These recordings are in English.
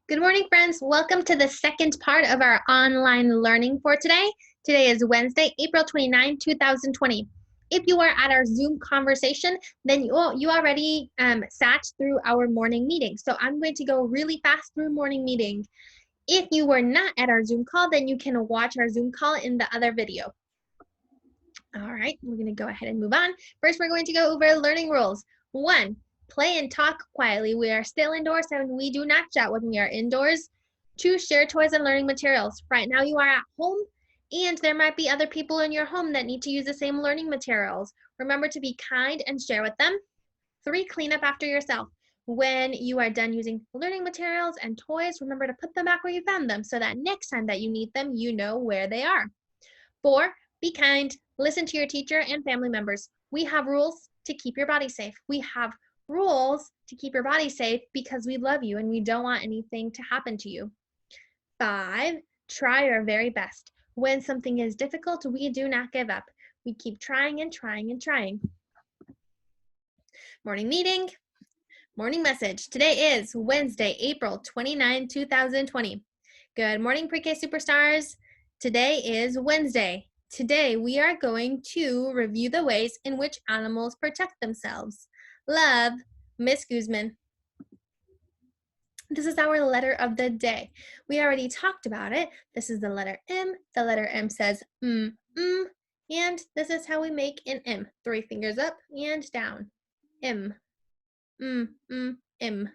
Good morning, friends. Welcome to the second part of our online learning for today. Today is Wednesday, April 29, 2020. If you are at our Zoom conversation, then you already sat through our morning meeting. So I'm going to go really fast through morning meeting. If you were not at our Zoom call, then you can watch our Zoom call in the other video. All right, we're going to go ahead and move on. First, we're going to go over learning rules. 1. Play and talk quietly. We are still indoors and we do not chat when we are indoors. 2. Share toys and learning materials. Right now you are at home and there might be other people in your home that need to use the same learning materials. Remember to be kind and share with them. 3. Clean up after yourself. When you are done using learning materials and toys, remember to put them back where you found them so that next time that you need them, you know where they are. 4. Be kind. Listen to your teacher and family members. We have rules to keep your body safe. We have rules to keep your body safe because we love you and we don't want anything to happen to you. 5, try your very best. When something is difficult, we do not give up. We keep trying and trying and trying. Morning meeting, morning message. Today is Wednesday, April 29, 2020. Good morning, Pre-K Superstars. Today is Wednesday. Today we are going to review the ways in which animals protect themselves. Love, Miss Guzman. This is our letter of the day. We already talked about it. This is the letter M. The letter M says and this is how we make an M. 3 fingers up and down. M. M.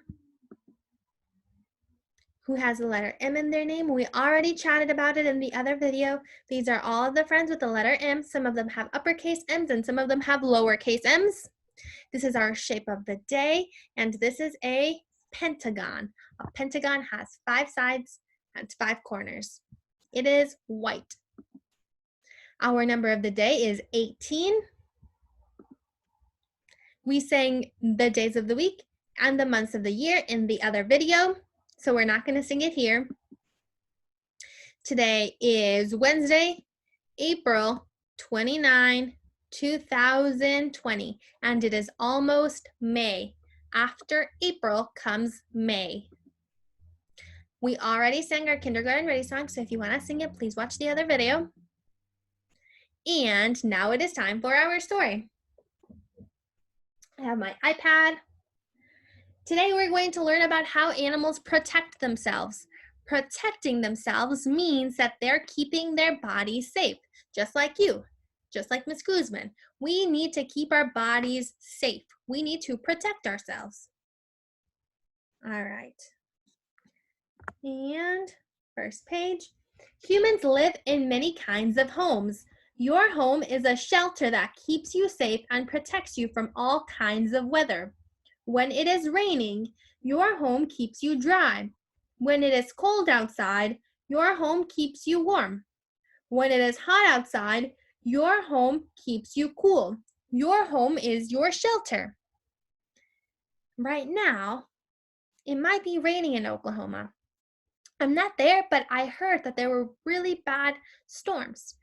Who has the letter M in their name? We already chatted about it in the other video. These are all of the friends with the letter M. Some of them have uppercase M's and some of them have lowercase M's. This is our shape of the day, and this is a pentagon. A pentagon has 5 sides and 5 corners. It is white. Our number of the day is 18. We sang the days of the week and the months of the year in the other video, so we're not going to sing it here. Today is Wednesday, April 29, 2020, and it is almost May. After April comes May. We already sang our kindergarten ready song, so if you want to sing it, please watch the other video. And now it is time for our story. I have my iPad. Today we're going to learn about how animals protect themselves. Protecting themselves means that they're keeping their bodies safe, just like you, just like Miss Guzman. We need to keep our bodies safe. We need to protect ourselves. All right. And first page. Humans live in many kinds of homes. Your home is a shelter that keeps you safe and protects you from all kinds of weather. When it is raining, your home keeps you dry. When it is cold outside, your home keeps you warm. When it is hot outside, your home keeps you cool. Your home is your shelter. Right now, it might be raining in Oklahoma. I'm not there, but I heard that there were really bad storms.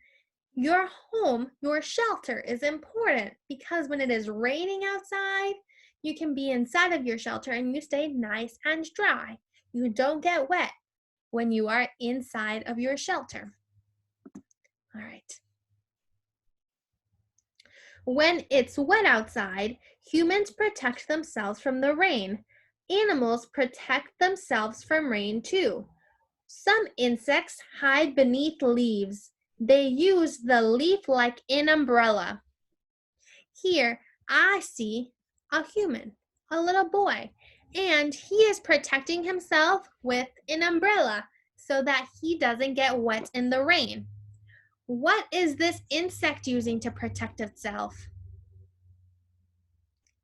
Your home, your shelter is important because when it is raining outside, you can be inside of your shelter and you stay nice and dry. You don't get wet when you are inside of your shelter. All right. When it's wet outside, humans protect themselves from the rain. Animals protect themselves from rain too. Some insects hide beneath leaves. They use the leaf like an umbrella. Here, I see a human, a little boy, and he is protecting himself with an umbrella so that he doesn't get wet in the rain. What is this insect using to protect itself?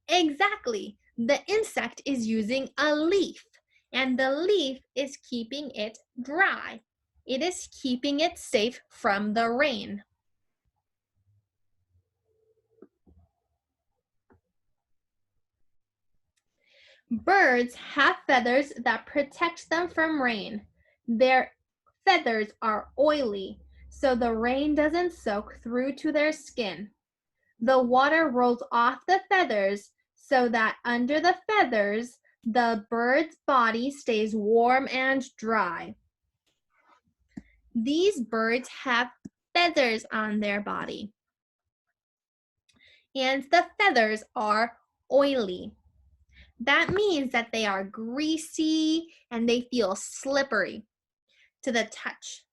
Exactly. The insect is using a leaf, and the leaf is keeping it dry. It is keeping it safe from the rain. Birds have feathers that protect them from rain. Their feathers are oily, so the rain doesn't soak through to their skin. The water rolls off the feathers so that under the feathers, the bird's body stays warm and dry. These birds have feathers on their body, and the feathers are oily. That means that they are greasy and they feel slippery to the touch.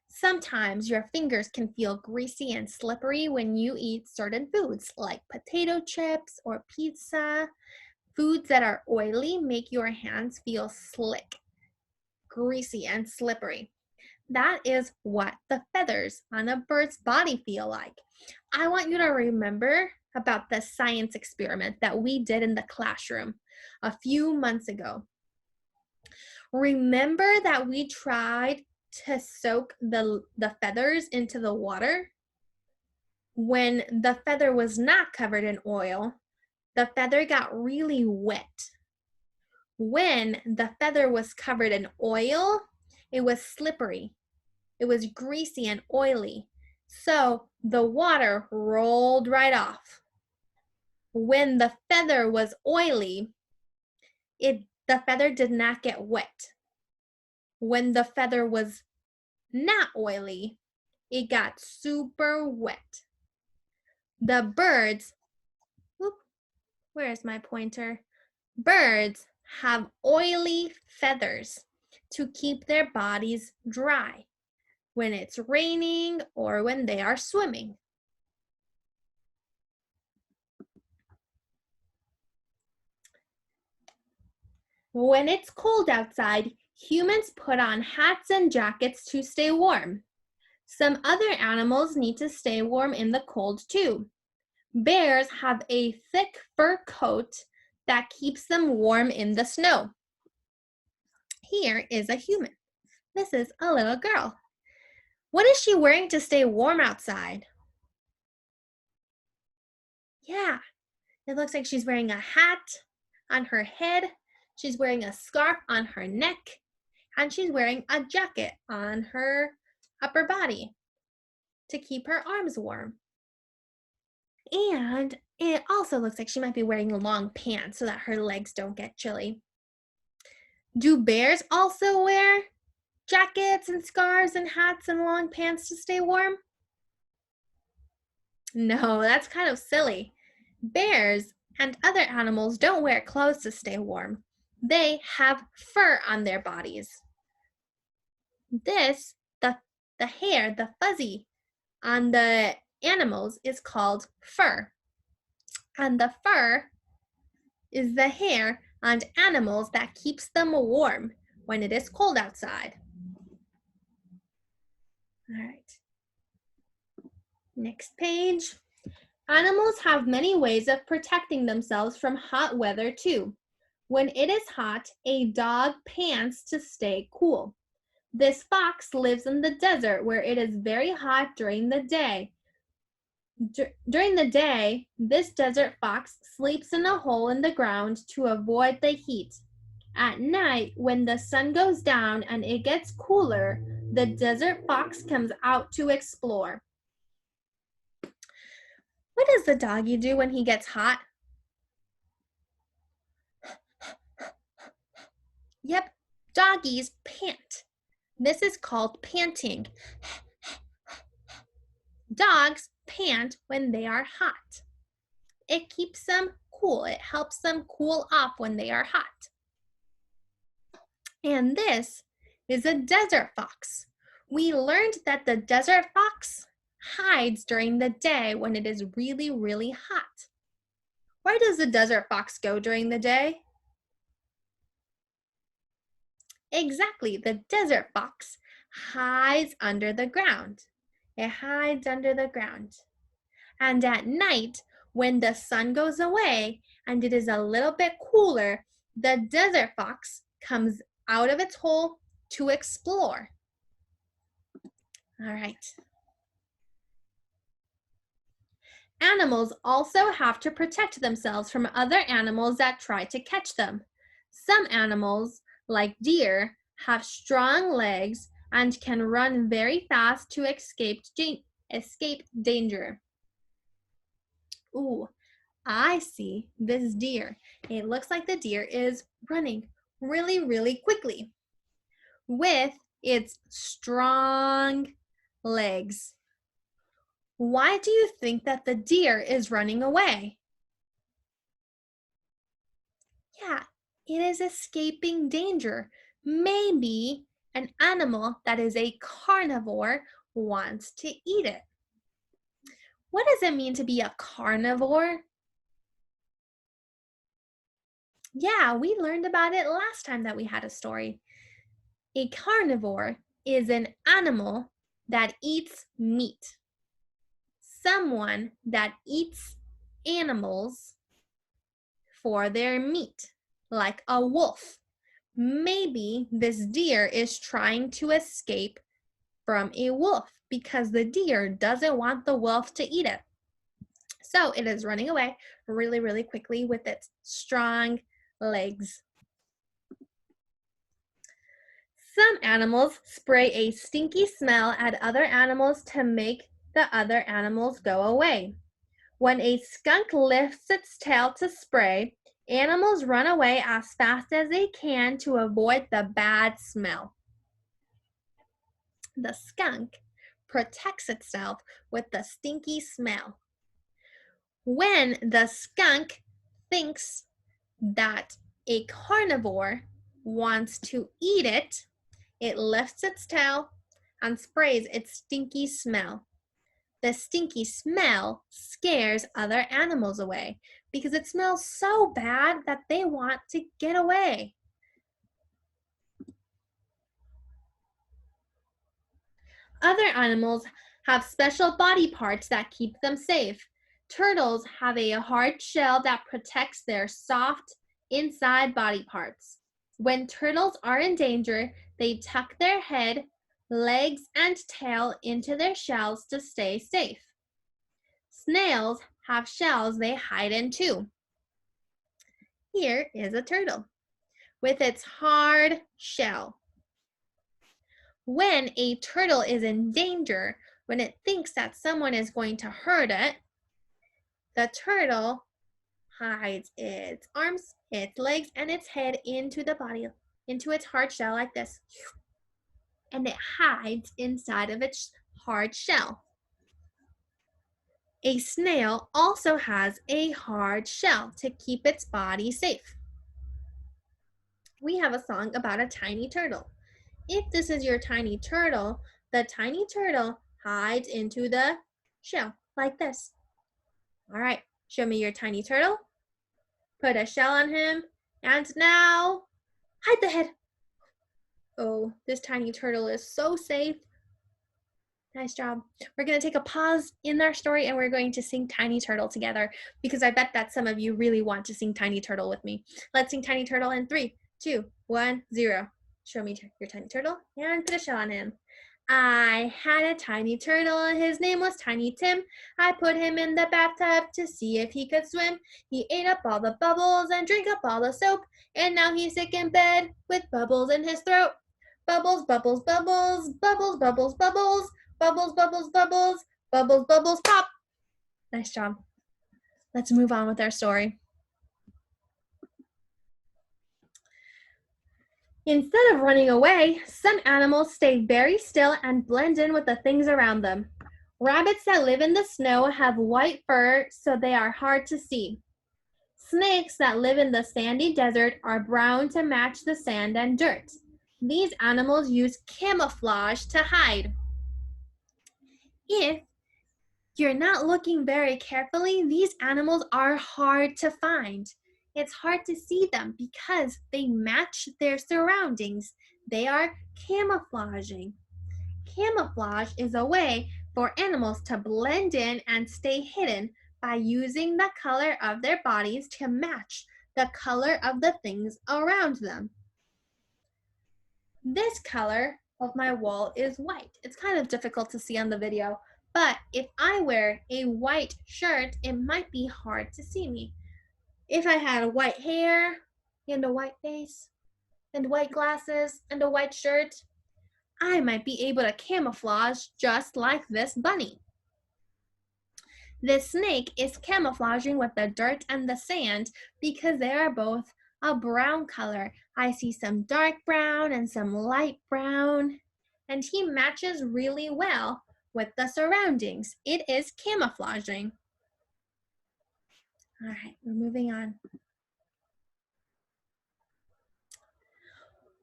Sometimes your fingers can feel greasy and slippery when you eat certain foods like potato chips or pizza. Foods that are oily make your hands feel slick, greasy, and slippery. That is what the feathers on a bird's body feel like. I want you to remember about the science experiment that we did in the classroom a few months ago. Remember that we tried to soak the feathers into the water? When the feather was not covered in oil, the feather got really wet. When the feather was covered in oil, it was slippery. It was greasy and oily. So the water rolled right off. When the feather was oily, the feather did not get wet. When the feather was not oily, it got super wet. The birds, where's my pointer? Birds have oily feathers to keep their bodies dry when it's raining or when they are swimming. When it's cold outside, humans put on hats and jackets to stay warm. Some other animals need to stay warm in the cold too. Bears have a thick fur coat that keeps them warm in the snow. Here is a human. This is a little girl. What is she wearing to stay warm outside? Yeah, it looks like she's wearing a hat on her head. She's wearing a scarf on her neck, and she's wearing a jacket on her upper body to keep her arms warm. And it also looks like she might be wearing long pants so that her legs don't get chilly. Do bears also wear jackets and scarves and hats and long pants to stay warm? No, that's kind of silly. Bears and other animals don't wear clothes to stay warm. They have fur on their bodies. This, the hair, the fuzzy on the animals is called fur. And the fur is the hair on animals that keeps them warm when it is cold outside. All right. Next page. Animals have many ways of protecting themselves from hot weather too. When it is hot, a dog pants to stay cool. This fox lives in the desert where it is very hot during the day. During the day, this desert fox sleeps in a hole in the ground to avoid the heat. At night, when the sun goes down and it gets cooler, the desert fox comes out to explore. What does the doggy do when he gets hot? Yep, doggies pant. This is called panting. Dogs pant when they are hot. It keeps them cool. It helps them cool off when they are hot. And this is a desert fox. We learned that the desert fox hides during the day when it is really, really hot. Where does the desert fox go during the day? Exactly, the desert fox hides under the ground. It hides under the ground. And at night, when the sun goes away and it is a little bit cooler, the desert fox comes out of its hole to explore. All right. Animals also have to protect themselves from other animals that try to catch them. Some animals, like deer, have strong legs and can run very fast to escape danger. Ooh, I see this deer. It looks like the deer is running really, really quickly with its strong legs. Why do you think that the deer is running away? Yeah, it is escaping danger. Maybe an animal that is a carnivore wants to eat it. What does it mean to be a carnivore? Yeah, we learned about it last time that we had a story. A carnivore is an animal that eats meat. Someone that eats animals for their meat, like a wolf. Maybe this deer is trying to escape from a wolf because the deer doesn't want the wolf to eat it. So it is running away really, really quickly with its strong legs. Some animals spray a stinky smell at other animals to make the other animals go away. When a skunk lifts its tail to spray, animals run away as fast as they can to avoid the bad smell. The skunk protects itself with the stinky smell. When the skunk thinks that a carnivore wants to eat it, it lifts its tail and sprays its stinky smell. The stinky smell scares other animals away because it smells so bad that they want to get away. Other animals have special body parts that keep them safe. Turtles have a hard shell that protects their soft inside body parts. When turtles are in danger, they tuck their head, legs, and tail into their shells to stay safe. Snails have shells they hide in too. Here is a turtle with its hard shell. When a turtle is in danger, when it thinks that someone is going to hurt it, the turtle hides its arms, its legs, and its head into the body, into its hard shell like this. And it hides inside of its hard shell. A snail also has a hard shell to keep its body safe. We have a song about a tiny turtle. If this is your tiny turtle, the tiny turtle hides into the shell like this. All right, show me your tiny turtle. Put a shell on him, and now hide the head. Oh, this tiny turtle is so safe. Nice job. We're going to take a pause in our story and we're going to sing Tiny Turtle together because I bet that some of you really want to sing Tiny Turtle with me. Let's sing Tiny Turtle in 3, 2, 1, 0. Show me your tiny turtle and put a shell on him. I had a tiny turtle, his name was Tiny Tim. I put him in the bathtub to see if he could swim. He ate up all the bubbles and drank up all the soap, and now he's sick in bed with bubbles in his throat. Bubbles, bubbles, bubbles, bubbles, bubbles, bubbles, bubbles, bubbles, bubbles, bubbles, bubbles, pop. Nice job. Let's move on with our story. Instead of running away, some animals stay very still and blend in with the things around them. Rabbits that live in the snow have white fur, so they are hard to see. Snakes that live in the sandy desert are brown to match the sand and dirt. These animals use camouflage to hide. If you're not looking very carefully, these animals are hard to find. It's hard to see them because they match their surroundings. They are camouflaging. Camouflage is a way for animals to blend in and stay hidden by using the color of their bodies to match the color of the things around them. This color of my wall is white. It's kind of difficult to see on the video, but if I wear a white shirt, it might be hard to see me. If I had white hair and a white face and white glasses and a white shirt, I might be able to camouflage just like this bunny. This snake is camouflaging with the dirt and the sand because they are both a brown color. I see some dark brown and some light brown, and he matches really well with the surroundings. It is camouflaging. All right, we're moving on.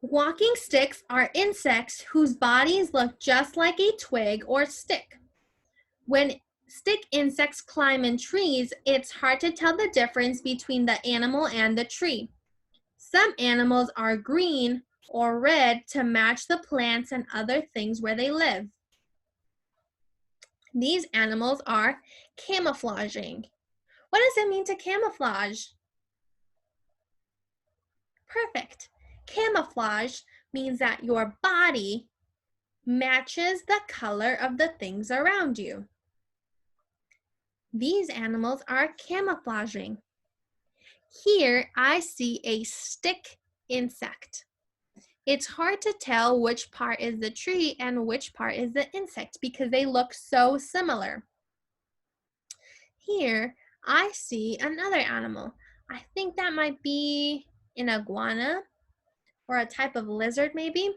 Walking sticks are insects whose bodies look just like a twig or stick. When stick insects climb in trees, it's hard to tell the difference between the animal and the tree. Some animals are green or red to match the plants and other things where they live. These animals are camouflaging. What does it mean to camouflage? Perfect. Camouflage means that your body matches the color of the things around you. These animals are camouflaging. Here I see a stick insect. It's hard to tell which part is the tree and which part is the insect because they look so similar. Here I see another animal. I think that might be an iguana or a type of lizard maybe.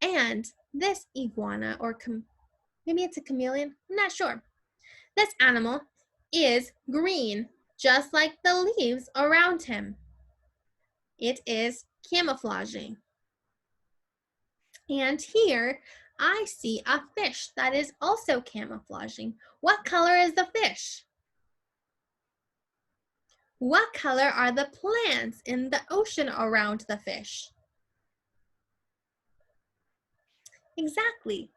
And this iguana, or maybe it's a chameleon, I'm not sure. This animal is green, just like the leaves around him. It is camouflaging. And here I see a fish that is also camouflaging. What color is the fish? What color are the plants in the ocean around the fish? Exactly.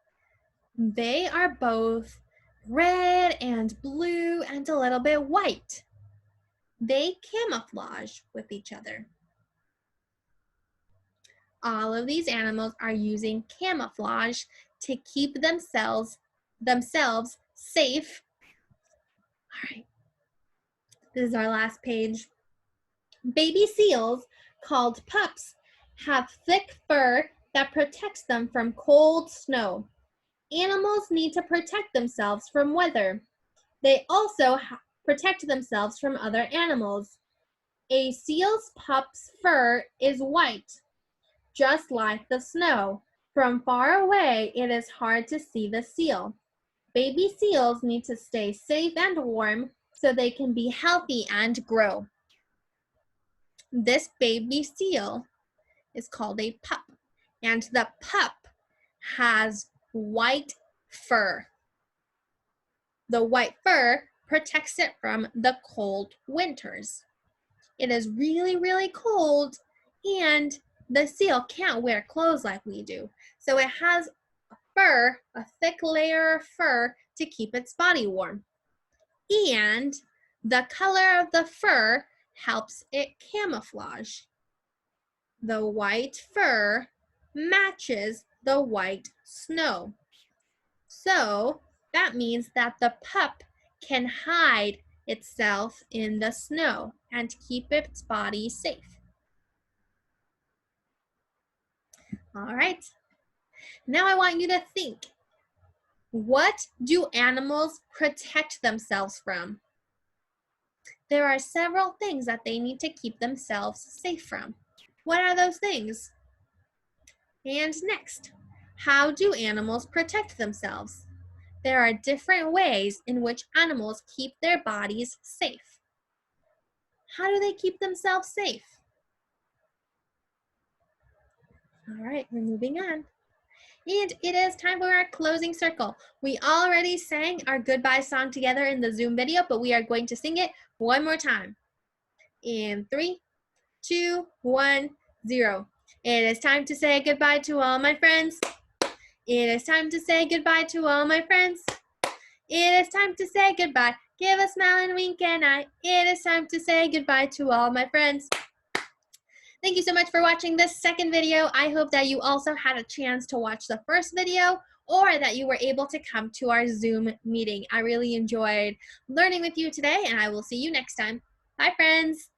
They are both red and blue and a little bit white. They camouflage with each other. All of these animals are using camouflage to keep themselves safe. All right, this is our last page. Baby seals, called pups, have thick fur that protects them from cold snow. Animals need to protect themselves from weather. They also protect themselves from other animals. A seal's pup's fur is white, just like the snow. From far away, it is hard to see the seal. Baby seals need to stay safe and warm so they can be healthy and grow. This baby seal is called a pup, and the pup has white fur. The white fur protects it from the cold winters. It is really, really cold, and the seal can't wear clothes like we do. So it has fur, a thick layer of fur to keep its body warm. And the color of the fur helps it camouflage. The white fur matches the white snow. So that means that the pup can hide itself in the snow and keep its body safe. All right. Now I want you to think. What do animals protect themselves from? There are several things that they need to keep themselves safe from. What are those things? And next, how do animals protect themselves? There are different ways in which animals keep their bodies safe. How do they keep themselves safe? All right, we're moving on. And it is time for our closing circle. We already sang our goodbye song together in the Zoom video, but we are going to sing it one more time. In 3, 2, 1, 0. It is time to say goodbye to all my friends. It is time to say goodbye to all my friends. It is time to say goodbye. Give a smile and wink and eye. It is time to say goodbye to all my friends. Thank you so much for watching this second video. I hope that you also had a chance to watch the first video or that you were able to come to our Zoom meeting. I really enjoyed learning with you today, and I will see you next time. Bye, friends.